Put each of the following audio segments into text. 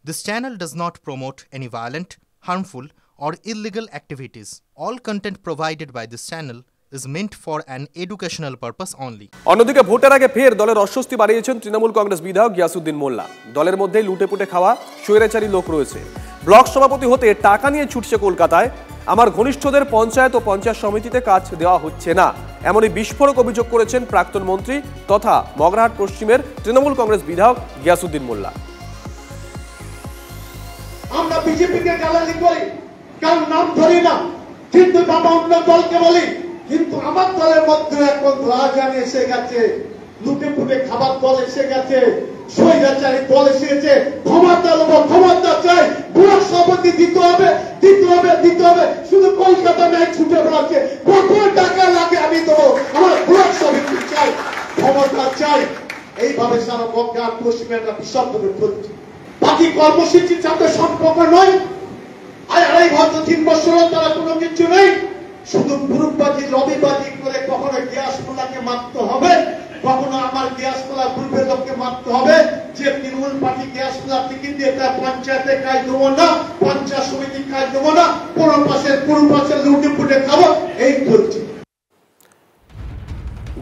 This channel does not promote any violent, harmful, or illegal activities. All content provided by this channel is meant for an educational purpose only. অন্যদিকে ভোটের আগে ফের দলের অস্বস্তি বাড়িয়েছেন তৃণমূল কংগ্রেস বিধায়ক গিয়াসউদ্দিন মোল্লা। দলের মধ্যেই লুটেপুটে খাওয়া স্বৈরাচারী লোক রয়েছে। ব্লক সভাপতি হতে টাকা নিয়ে ছুটছে কলকাতায়। আমার ঘনিষ্ঠদের পঞ্চায়েত ও পঞ্চায়েত সমিতিতে কাজ দেওয়া হচ্ছে না, এমনই বিস্ফোরক অভিযোগ করেছেন প্রাক্তন মন্ত্রী তথা মগরাহাট পশ্চিমের তৃণমূল কংগ্রেস বিধায়ক গিয়াসউদ্দিন মোল্লা। আমরা বিজেপিকে গালাগালি করি, কার নাম ধরি না, কিন্তু বাবা অন্য দলকে বলি, কিন্তু আমার দলের মধ্যে এখন রাজধানী এসে গেছে, লুটে পুটে খাবার দল এসে গেছে, স্বৈরাচারী দল এসেছে। ক্ষমতা চাই, বুড়া সভাপতি দিতে হবে, দিতে হবে, দিতে হবে। শুধু কলকাতা ম্যাচ ছুটে বেড়াচ্ছে, কত টাকা লাগে আমি দেবো, আমার বুড়া সভাপতি চাই, ক্ষমতা চাই। এইভাবে সারা মগরাহাট পশ্চিমে একটা বিশাল চলছে। বাকি কর্মসূচির সাথে সম্পর্ক নয়। আড়াই বছর 3 বছর তারা কোনো কিছু নেই, শুধু গ্রুপবাজি লবিবাজি করে কখনো গ্যাস মোল্লাকে মারতে হবে, কখনো আমার গ্যাস মোল্লা গ্রুপের লোককে মারতে হবে। যে তৃণমূল পার্টি গ্যাস মোল্লা টিকিট দিয়ে তার পঞ্চায়েতে কাজ দেবো না, পঞ্চায়েত সমিতি কাজ দেবো না, পুরো পাশে লুটে পুটে খাবো, এই চলছে।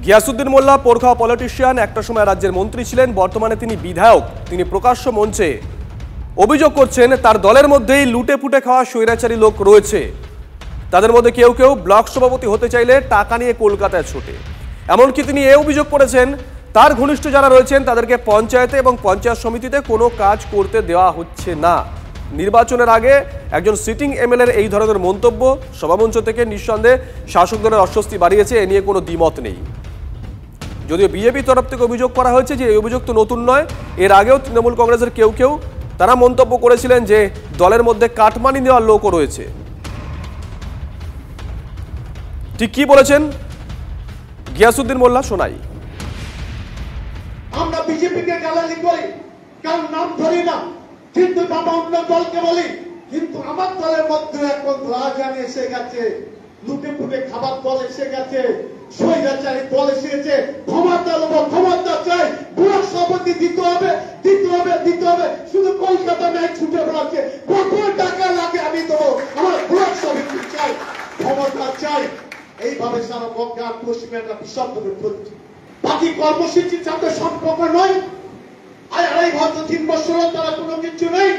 গিয়াসউদ্দিন মোল্লা পোরখা পলিটিশিয়ান, একটা সময় রাজ্যের মন্ত্রী ছিলেন, বর্তমানে তিনি বিধায়ক। তিনি প্রকাশ্য মঞ্চে অভিযোগ করছেন তার দলের মধ্যেই লুটে পুটে খাওয়া স্বৈরাচারী লোক রয়েছে। তাদের মধ্যে কেউ কেউ ব্লক সভাপতি হতে চাইলে টাকা নিয়ে কলকাতায় ছোটে। এমনকি তিনি এ অভিযোগ করেছেন তার ঘনিষ্ঠ যারা রয়েছেন তাদেরকে পঞ্চায়েতে এবং পঞ্চায়েত সমিতিতে কোনো কাজ করতে দেওয়া হচ্ছে না। নির্বাচনের আগে একজন সিটিং এমএলএর এই ধরনের মন্তব্য সভামঞ্চ থেকে নিঃসন্দেহে শাসক দলের অস্বস্তি বাড়িয়েছে, এ নিয়ে কোনো দ্বিমত নেই। যদিও বিজেপির তরফ থেকে অভিযোগ করা হয়েছে যে এই অভিযোগ তো নতুন নয়, এর আগেও তৃণমূল কংগ্রেসের কেউ কেউ তারা মন্তব্য করেছিলেন যে দলের মধ্যে কাটমানি দেওয়ার লোকও রয়েছে। ঠিক কি বলেছেন গিয়াসউদ্দিন মোল্লা শোনাই। আমরা বিজেপিকে গালাগালি করি, কার নাম ধরি না, কিন্তু বাবা অন্য দলকে বলি, কিন্তু আমার দলের মধ্যে এখন রাজধানী এসে গেছে, লুটে পুটে খাবার দল এসে গেছে, স্বৈরাচারী দল এসেছে। ক্ষমতা চাই, বুড়া সভাপতি দিতে হবে, দিতে হবে, দিতে হবে। শুধু কলকাতা ম্যাচ ছুটে বেড়াচ্ছে, কত টাকা লাগে আমি দেবো, আমার বুড়া সভাপতি চাই, ক্ষমতা চাই। এইভাবে সারা মগরাহাট পশ্চিমে একটা বিশাল চলছে। বাকি কর্মসূচির সাথে সম্পর্ক নয়। আড়াই বছর 3 বছর তারা কোনো কিছু নেই,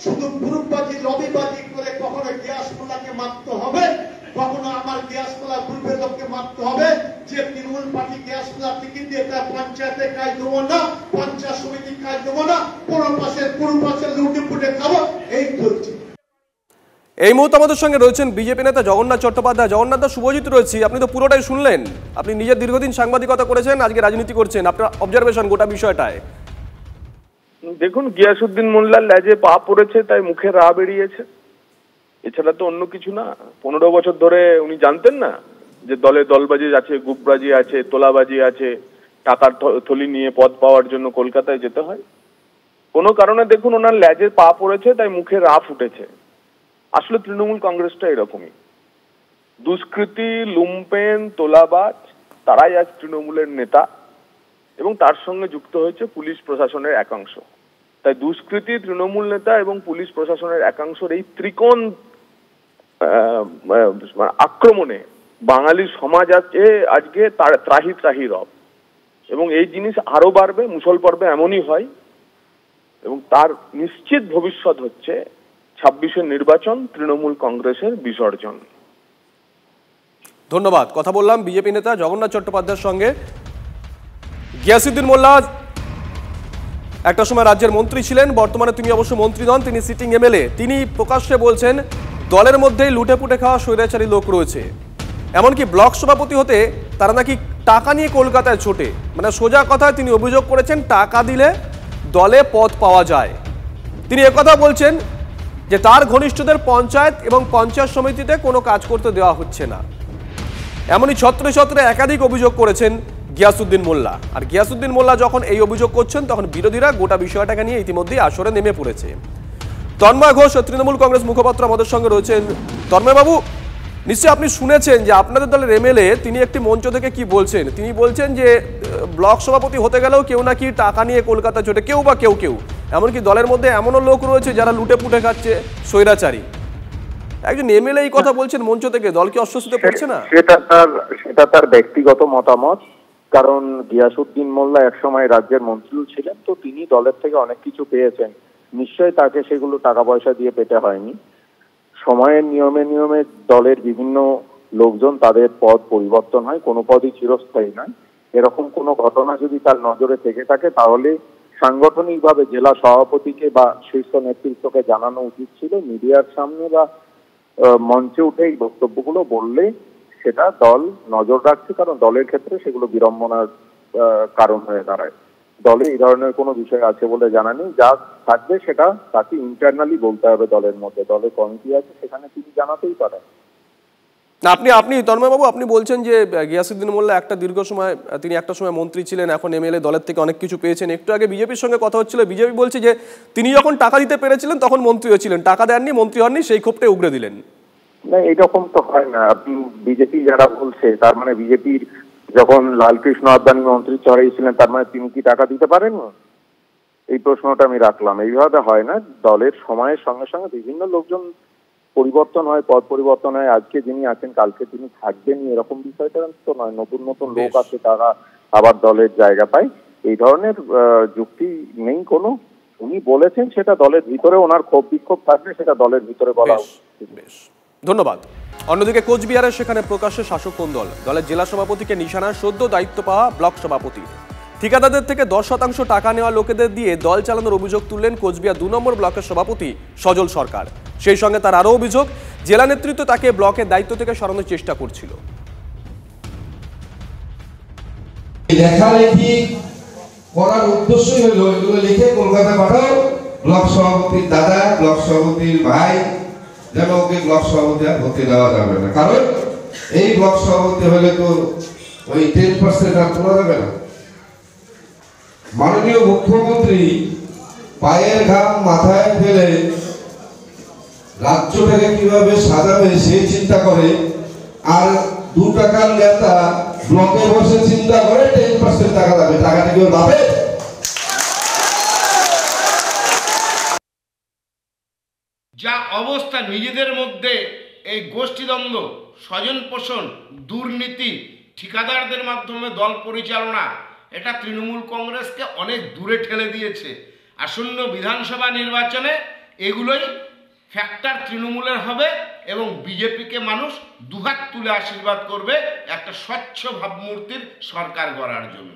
শুধু গ্রুপবাজি লবিবাজি করে কখনো গ্যাস মোল্লাকে মারতে হবে, কখনো আমার গ্যাস মোল্লা গ্রুপের লোককে মারতে হবে। যে তৃণমূল পার্টি গ্যাস মোল্লা টিকিট দিয়ে তার পঞ্চায়েতে কাজ দেবো না, পঞ্চায়েত সমিতি কাজ দেবো না, পুরো পাশে লুটে পুটে খাবো, এই চলছে। এই মুহূর্তে আমাদের সঙ্গে রয়েছেন বিজেপি নেতা জগন্নাথ চট্টোপাধ্যায়। জগন্নাথ দা, শুভজিৎ রয়েছি। আপনি তো পুরোটাই শুনলেন, আপনি নিজের দীর্ঘদিন সাংবাদিকতা করেছেন, আজকে রাজনীতি করছেন, আপনার অবজারভেশন গোটা বিষয়টায়। দেখুন, গিয়াসউদ্দিন মোল্লার লেজে পা পড়েছে তাই মুখে রা বেরিয়েছে, এছাড়া তো অন্য কিছু না। 15 বছর ধরে উনি জানতেন না যে দলে দলবাজি আছে, গ্রুপবাজি আছে, তোলাবাজি আছে, টাকার থলি নিয়ে পদ পাওয়ার জন্য কলকাতায় যেতে হয়। কোনো কারণে দেখুন ওনার লেজে পা পড়েছে তাই মুখে রা ফুটেছে। আসলে তৃণমূল কংগ্রেসটা এরকমই, দুষ্কৃতী, লুম্পেন, তোলাবাজ তারাই আজ তৃণমূলের নেতা, এবং তার সঙ্গে যুক্ত হয়েছে পুলিশ প্রশাসনের একাংশ। তাই দুষ্কৃতী, তৃণমূল নেতা এবং পুলিশ প্রশাসনের একাংশের এই ত্রিকোণ আক্রমণে বাঙালি সমাজ আজকে ত্রাহি ত্রাহি রব, এবং এই জিনিস আরো বাড়বে, মুষল পর্বে এমনই হয়, এবং তার নিশ্চিত ভবিষ্যৎ হচ্ছে 26-এর নির্বাচন, তৃণমূল কংগ্রেসের বিসর্জন। ধন্যবাদ। কথা বললাম বিজেপি নেতা জগন্নাথ চট্টোপাধ্যায়ের সঙ্গে। গিয়াসউদ্দিন মোল্লা একটা সময় রাজ্যের মন্ত্রী ছিলেন, বর্তমানে তিনি অবশ্য মন্ত্রী নন, তিনি সিটিং এমএলএ। তিনি প্রকাশ্যে বলছেন দলের মধ্যেই লুটে পুটে খাওয়া স্বৈরাচারী লোক রয়েছে। এমনকি ব্লক সভাপতি হতে তারা নাকি টাকা নিয়ে কলকাতায় ছোটে। মানে সোজা কথায় তিনি অভিযোগ করেছেন টাকা দিলে দলে পদ পাওয়া যায়। তিনি একথা বলছেন যে তার ঘনিষ্ঠদের পঞ্চায়েত এবং পঞ্চায়েত সমিতিতে কোনো কাজ করতে দেওয়া হচ্ছে না। এমনই ছত্রে ছত্রে একাধিক অভিযোগ করেছেন গিয়াসউদ্দিন মোল্লা। আর গিয়াসউদ্দিন মোল্লা যখন এই অভিযোগ করছেন তখন বিরোধীরা গোটা বিষয়টাকে নিয়ে ইতিমধ্যেই আসরে নেমে পড়েছে। তন্ময় ঘোষ তৃণমূল কংগ্রেস মুখপাত্র আমাদের সঙ্গে রয়েছেন। তন্ময় বাবু, নিশ্চয়ই আপনি শুনেছেন যে আপনাদের দলের এমএলএ তিনি একটি মঞ্চ থেকে কি বলছেন। তিনি বলছেন যে ব্লক সভাপতি হতে গেলেও কেউ নাকি টাকা নিয়ে কলকাতা ছোটে, কেউ বা কেউ এমনকি দলের মধ্যে এমনও লোক রয়েছে যারা লুটে পুটে খাচ্ছে, স্বৈরাচারী। একজন এমএলএ এই কথা বলছেন মঞ্চ থেকে, দলকে অস্বস্তিতে পড়ছে না? সেটা তার ব্যক্তিগত মতামত। কারণ গিয়াসউদ্দিন মোল্লা একসময় রাজ্যের মন্ত্রীও ছিলেন, তো তিনি দলের থেকে অনেক কিছু পেয়েছেন, নিশ্চয়ই তাকে সেগুলো টাকা পয়সা দিয়ে পেতে হয়নি। সময়ের নিয়মে নিয়মে দলের বিভিন্ন লোকজন তাদের পদ পরিবর্তন হয়, কোনো পদই চিরস্থায়ী নয়। এরকম কোনো ঘটনা যদি তার নজরে থেকে থাকে তাহলে সাংগঠনিকভাবে জেলা সভাপতিকে বা শীর্ষ নেতৃত্বকে জানানো উচিত ছিল। মিডিয়ার সামনে বা মঞ্চে উঠে এই বক্তব্যগুলো বললে সেটা দল নজর রাখছে, কারণ দলের ক্ষেত্রে সেগুলো বিড়ম্বনার কারণ হয়ে দাঁড়ায়। দলে এই ধরনের কোনো বিষয় আছে বলে জানা নেই। যা থাকবে সেটা তাকে ইন্টারনালি বলতে হবে দলের মধ্যে। দলের কমিটি আছে, সেখানে তিনি জানাতেই পারেন। আপনি তন্ময়বাবু, আপনি বলছেন যে গিয়াসউদ্দিন মোল্লা তিনি একটা সময় মন্ত্রী ছিলেন, এখন এমএলএ, দলের থেকে অনেক কিছু পেয়েছেন। একটু আগে বিজেপির সঙ্গে কথা হচ্ছিল, বিজেপি বলছে যে তিনি যখন টাকা দিতে পেরেছিলেন তখন মন্ত্রীও ছিলেন, টাকা দেননি, মন্ত্রী হননি, সেই ক্ষোভটাই উগড়ে দিলেন। না, এইরকম তো হয় না। আপনি বিজেপি যারা বলছে তার মানে বিজেপির যখন লালকৃষ্ণ আদবানি মন্ত্রী চড়াইছিলেন তার মানে তিনি কি টাকা দিতে পারেন? এই প্রশ্নটা আমি রাখলাম। এইভাবে হয় না। দলের সময়ের সঙ্গে সঙ্গে বিভিন্ন লোকজন পরিবর্তন হয়, পদ পরিবর্তন হয়। আজকে যিনি আছেন কালকে তিনি থাকবেন, এরকম বিষয়টা তো নয়। নতুন নতুন লোক আছে, তারা আবার দলের জায়গা পায়। এই ধরনের যুক্তি নেই কোনো। উনি বলেছেন সেটা দলের ভিতরে, ওনার ক্ষোভ বিক্ষোভ থাকবে সেটা দলের ভিতরে বলা উচিত। ধন্যবাদ। অন্যদিকে কোচবিহারের সেখানে প্রকাশ্যে শাসক কোন দল? দলের জেলা সভাপতিকে নিশানা সদ্য দায়িত্ব পাওয়া ব্লক সভাপতি। ঠিকাদারদের থেকে 10% টাকা নেওয়া লোকেদের দিয়ে দল চালানোর অভিযোগ তুললেন কোচবিহার 2 নম্বর ব্লকের সভাপতি সজল সরকার। সেই সঙ্গে তার আরও অভিযোগ, জেলা নেতৃত্ব তাকে ব্লকের দায়িত্ব থেকে সরানোর চেষ্টা করছিল। লেখালেখি করার উদ্দেশ্যই হলো এগুলো লিখে কলকাতা পাঠাও, ব্লক সভাপতির দাদা, ব্লক সভাপতির ভাই, যেন ওকে ব্লক সভাপতি আর হতে দেওয়া যাবে না। কারণ এই ব্লক সভাপতি হলে তো ওই 10% আর তোলা যাবে না। মাননীয় মুখ্যমন্ত্রী পায়ের ঘাম মাথায় ফেলে রাজ্যটাকে কিভাবে সাজাবে সেই চিন্তা করে, আর 2 টাকার নেতা ব্লকে বসে চিন্তা করে 10% টাকা যাবে। টাকাটা কেউ পাবে? যা অবস্থা নিজেদের মধ্যে এই গোষ্ঠীদ্বন্দ্ব, স্বজন পোষণ, দুর্নীতি, ঠিকাদারদের মাধ্যমে দল পরিচালনা, এটা তৃণমূল কংগ্রেসকে অনেক দূরে ঠেলে দিয়েছে। আসন্ন বিধানসভা নির্বাচনে এগুলোই ফ্যাক্টর তৃণমূলের হবে এবং বিজেপিকে মানুষ দুহাত তুলে আশীর্বাদ করবে একটা স্বচ্ছ ভাবমূর্তির সরকার গড়ার জন্য।